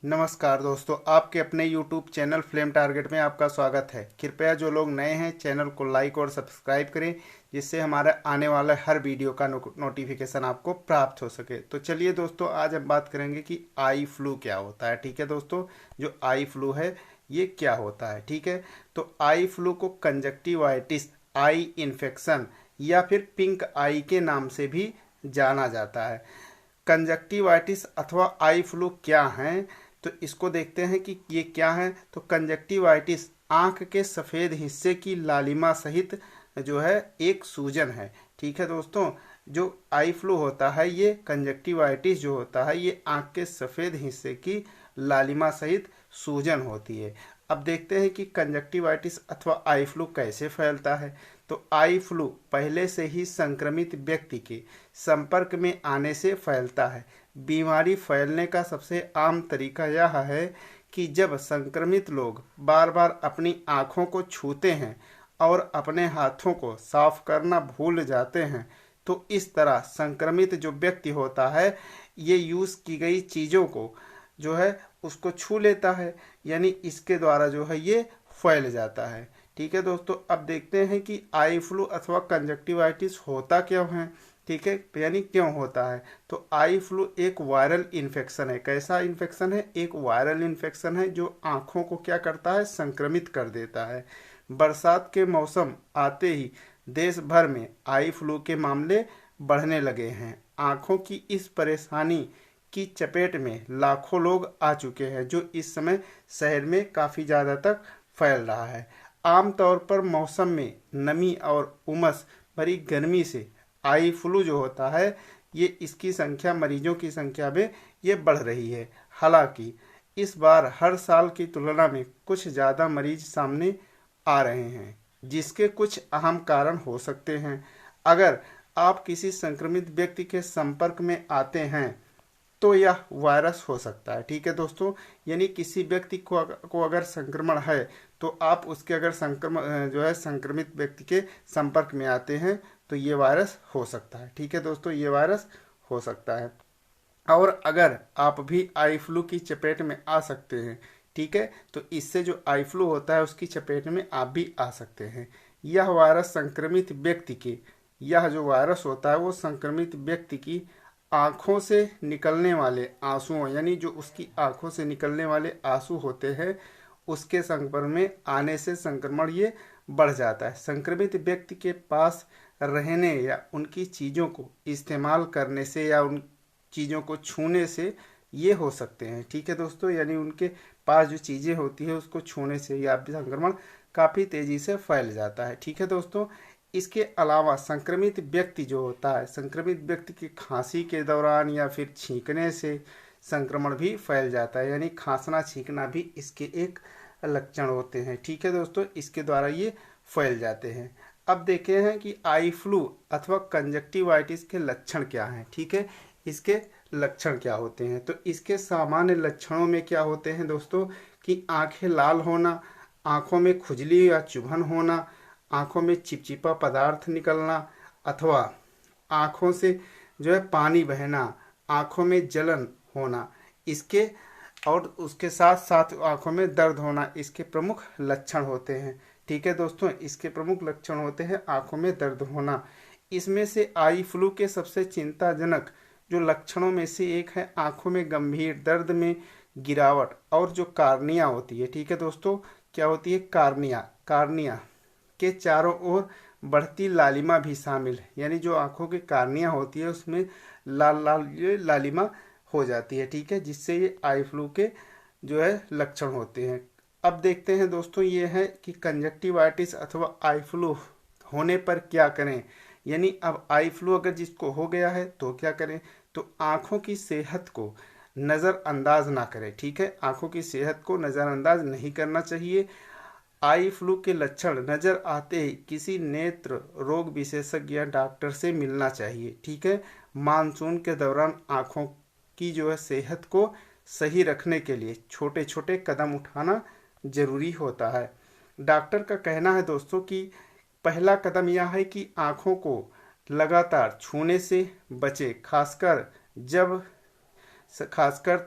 नमस्कार दोस्तों, आपके अपने YouTube चैनल फ्लेम टारगेट में आपका स्वागत है। कृपया जो लोग नए हैं चैनल को लाइक और सब्सक्राइब करें, जिससे हमारा आने वाला हर वीडियो का नोटिफिकेशन आपको प्राप्त हो सके। तो चलिए दोस्तों, आज हम बात करेंगे कि आई फ्लू क्या होता है। ठीक है दोस्तों, जो आई फ्लू है ये क्या होता है। ठीक है, तो आई फ्लू को कंजक्टिवाइटिस, आई इन्फेक्शन या फिर पिंक आई के नाम से भी जाना जाता है। कंजक्टिवाइटिस अथवा आई फ्लू क्या है, तो इसको देखते हैं कि ये क्या है। तो कंजक्टिवाइटिस आंख के सफ़ेद हिस्से की लालिमा सहित जो है एक सूजन है। ठीक है दोस्तों, जो आई फ्लू होता है, ये कंजक्टिवाइटिस जो होता है ये आंख के सफ़ेद हिस्से की लालिमा सहित सूजन होती है। अब देखते हैं कि कंजक्टिवाइटिस अथवा आई फ्लू कैसे फैलता है। तो आई फ्लू पहले से ही संक्रमित व्यक्ति के संपर्क में आने से फैलता है। बीमारी फैलने का सबसे आम तरीका यह है कि जब संक्रमित लोग बार बार अपनी आँखों को छूते हैं और अपने हाथों को साफ करना भूल जाते हैं, तो इस तरह संक्रमित जो व्यक्ति होता है ये यूज़ की गई चीज़ों को जो है उसको छू लेता है, यानी इसके द्वारा जो है ये फैल जाता है। ठीक है दोस्तों, अब देखते हैं कि आई फ्लू अथवा कंजक्टिवाइटिस होता क्यों है। ठीक है, यानी क्यों होता है। तो आई फ्लू एक वायरल इन्फेक्शन है। कैसा इन्फेक्शन है? एक वायरल इन्फेक्शन है जो आँखों को क्या करता है, संक्रमित कर देता है। बरसात के मौसम आते ही देश भर में आई फ्लू के मामले बढ़ने लगे हैं। आँखों की इस परेशानी की चपेट में लाखों लोग आ चुके हैं, जो इस समय शहर में काफ़ी ज़्यादा तक फैल रहा है। आमतौर पर मौसम में नमी और उमस भरी गर्मी से आई फ्लू जो होता है ये इसकी संख्या, मरीजों की संख्या में ये बढ़ रही है। हालांकि इस बार हर साल की तुलना में कुछ ज़्यादा मरीज सामने आ रहे हैं, जिसके कुछ अहम कारण हो सकते हैं। अगर आप किसी संक्रमित व्यक्ति के संपर्क में आते हैं तो यह वायरस हो सकता है। ठीक है दोस्तों, यानी किसी व्यक्ति को अगर संक्रमण है तो आप उसके अगर संक्रमण जो है संक्रमित व्यक्ति के संपर्क में आते हैं तो ये वायरस हो सकता है। ठीक है दोस्तों, ये वायरस हो सकता है। और अगर आप भी आई फ्लू की चपेट में आ सकते हैं, ठीक है, तो इससे जो आई फ्लू होता है उसकी चपेट में आप भी आ सकते हैं। यह वायरस संक्रमित व्यक्ति के, यह जो वायरस होता है वो संक्रमित व्यक्ति की आँखों से निकलने वाले आंसुओं, यानी जो उसकी आँखों से निकलने वाले आंसू होते हैं उसके संपर्क में आने से संक्रमण ये बढ़ जाता है। संक्रमित व्यक्ति के पास रहने या उनकी चीज़ों को इस्तेमाल करने से या उन चीज़ों को छूने से ये हो सकते हैं। ठीक है दोस्तों, यानी उनके पास जो चीज़ें होती है उसको छूने से या भी संक्रमण काफ़ी तेज़ी से फैल जाता है। ठीक है दोस्तों, इसके अलावा संक्रमित व्यक्ति जो होता है, संक्रमित व्यक्ति की खांसी के दौरान या फिर छींकने से संक्रमण भी फैल जाता है, यानी खांसना छींकना भी इसके एक लक्षण होते हैं। ठीक है दोस्तों, इसके द्वारा ये फैल जाते हैं। अब देखे हैं कि आई फ्लू अथवा कंजक्टिवाइटिस के लक्षण क्या हैं। ठीक है, इसके लक्षण क्या होते हैं। तो इसके सामान्य लक्षणों में क्या होते हैं दोस्तों, कि आंखें लाल होना, आंखों में खुजली या चुभन होना, आँखों में चिपचिपा पदार्थ निकलना अथवा आँखों से जो है पानी बहना, आँखों में जलन होना, इसके और उसके साथ साथ आँखों में दर्द होना इसके प्रमुख लक्षण होते हैं। ठीक है दोस्तों, इसके प्रमुख लक्षण होते हैं आँखों में दर्द होना। इसमें से आई फ्लू के सबसे चिंताजनक जो लक्षणों में से एक है आँखों में गंभीर दर्द में गिरावट और जो कार्निया होती है। ठीक है दोस्तों, क्या होती है? कार्निया के चारों ओर बढ़ती लालिमा भी शामिल है, यानी जो आंखों की कार्निया होती है उसमें लाल लाल ये लालिमा हो जाती है। ठीक है, जिससे ये आई फ्लू के जो है लक्षण होते हैं। अब देखते हैं दोस्तों ये है कि कंजक्टिवाइटिस अथवा आई फ्लू होने पर क्या करें, यानी अब आई फ्लू अगर जिसको हो गया है तो क्या करें। तो आँखों की सेहत को नज़रअंदाज ना करें। ठीक है, आँखों की सेहत को नज़रअंदाज नहीं करना चाहिए। आई फ्लू के लक्षण नज़र आते ही किसी नेत्र रोग विशेषज्ञ या डॉक्टर से मिलना चाहिए। ठीक है, मानसून के दौरान आँखों की जो है सेहत को सही रखने के लिए छोटे छोटे कदम उठाना जरूरी होता है। डॉक्टर का कहना है दोस्तों कि पहला कदम यह है कि आँखों को लगातार छूने से बचे, खासकर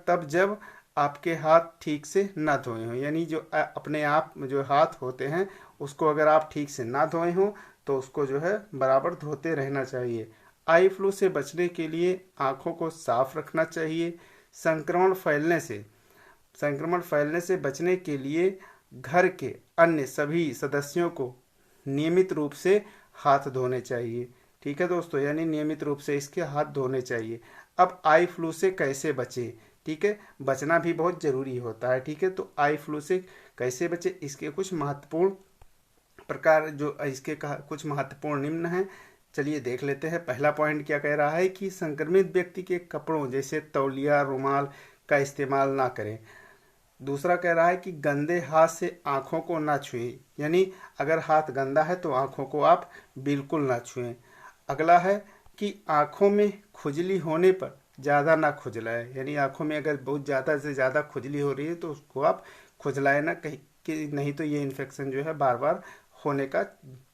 तब जब आपके हाथ ठीक से ना धोए हों, यानी जो अपने आप जो हाथ होते हैं उसको अगर आप ठीक से ना धोए हों तो उसको जो है बराबर धोते रहना चाहिए। आई फ्लू से बचने के लिए आँखों को साफ रखना चाहिए। संक्रमण फैलने से संक्रमण फैलने से बचने के लिए घर के अन्य सभी सदस्यों को नियमित रूप से हाथ धोने चाहिए। ठीक है दोस्तों, यानी नियमित रूप से इसके हाथ धोने चाहिए। अब आई फ्लू से कैसे बचें? ठीक है, बचना भी बहुत ज़रूरी होता है। ठीक है, तो आई फ्लू से कैसे बचे, इसके कुछ महत्वपूर्ण प्रकार जो इसके कुछ महत्वपूर्ण निम्न हैं। चलिए देख लेते हैं। पहला पॉइंट क्या कह रहा है कि संक्रमित व्यक्ति के कपड़ों जैसे तौलिया, रुमाल का इस्तेमाल ना करें। दूसरा कह रहा है कि गंदे हाथ से आँखों को ना छुएं, यानी अगर हाथ गंदा है तो आँखों को आप बिल्कुल ना छुएं। अगला है कि आँखों में खुजली होने पर ज़्यादा ना खुजलाएं, यानी आँखों में अगर बहुत ज़्यादा से ज़्यादा खुजली हो रही है तो उसको आप खुजलाएं ना, कहीं कि नहीं तो ये इन्फेक्शन जो है बार बार होने का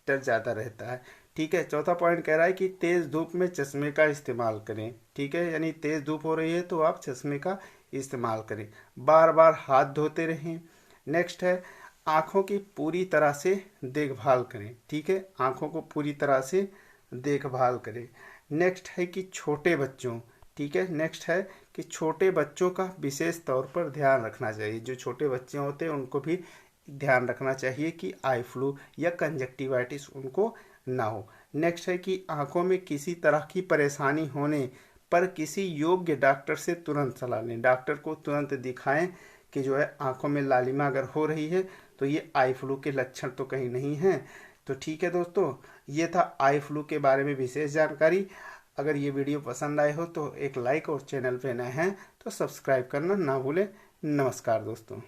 डर ज़्यादा रहता है। ठीक है, चौथा पॉइंट कह रहा है कि तेज़ धूप में चश्मे का इस्तेमाल करें। ठीक है, यानी तेज़ धूप हो रही है तो आप चश्मे का इस्तेमाल करें। बार बार हाथ धोते रहें। नेक्स्ट है आँखों की पूरी तरह से देखभाल करें। ठीक है, आँखों को पूरी तरह से देखभाल करें। नेक्स्ट है कि छोटे बच्चों, ठीक है, नेक्स्ट है कि छोटे बच्चों का विशेष तौर पर ध्यान रखना चाहिए। जो छोटे बच्चे होते हैं उनको भी ध्यान रखना चाहिए कि आई फ्लू या कंजक्टिवाइटिस उनको ना हो। नेक्स्ट है कि आंखों में किसी तरह की परेशानी होने पर किसी योग्य डॉक्टर से तुरंत सलाह लें। डॉक्टर को तुरंत दिखाएं कि जो है आंखों में लालिमा अगर हो रही है तो ये आई फ्लू के लक्षण तो कहीं नहीं हैं। तो ठीक है दोस्तों, ये था आई फ्लू के बारे में विशेष जानकारी। अगर ये वीडियो पसंद आए हो तो एक लाइक और चैनल पे नए हैं तो सब्सक्राइब करना ना भूलें। नमस्कार दोस्तों।